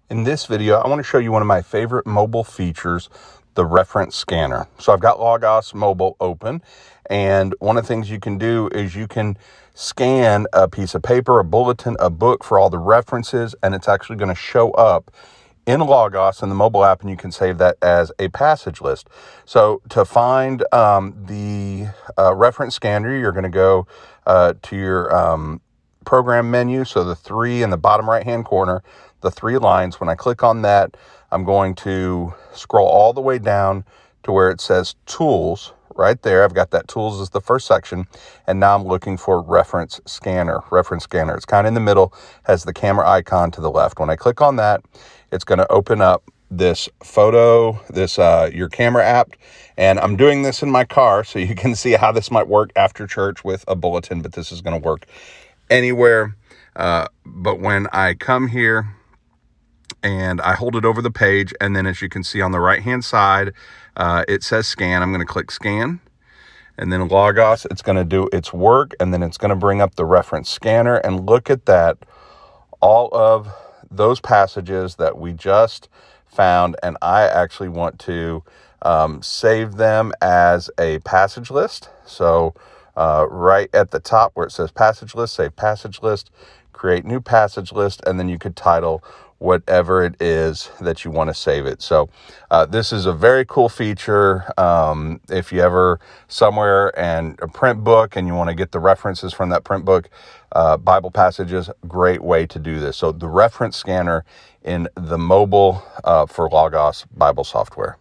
In this video, I want to show you one of my favorite mobile features, the reference scanner. So I've got Logos Mobile open, and one of the things you can do is you can scan a piece of paper, a bulletin, a book for all the references, and it's actually going to show up in Logos in the mobile app, and you can save that as a passage list. So to find the reference scanner, you're going to go to your program menu. So the three in the bottom right hand corner, the three lines. When I click on that, I'm going to scroll all the way down to where it says tools. Right there, I've got that tools as the first section, and now I'm looking for reference scanner. It's kind of in the middle, has the camera icon to the left. When I click on that, it's going to open up this photo, your camera app, and I'm doing this in my car so you can see how this might work after church with a bulletin, but this is going to work anywhere. But when I come here and I hold it over the page, and then as you can see on the right hand side, it says scan. I'm going to click scan, and then Logos, it's going to do its work, and then it's going to bring up the reference scanner. And look at that, all of those passages that we just found, and I actually want to save them as a passage list. So right at the top where it says passage list, save passage list, create new passage list, and then you could title whatever it is that you want to save it. So this is a very cool feature. If you ever somewhere and a print book and you want to get the references from that print book, Bible passages, great way to do this. So the reference scanner in the mobile for Logos Bible software.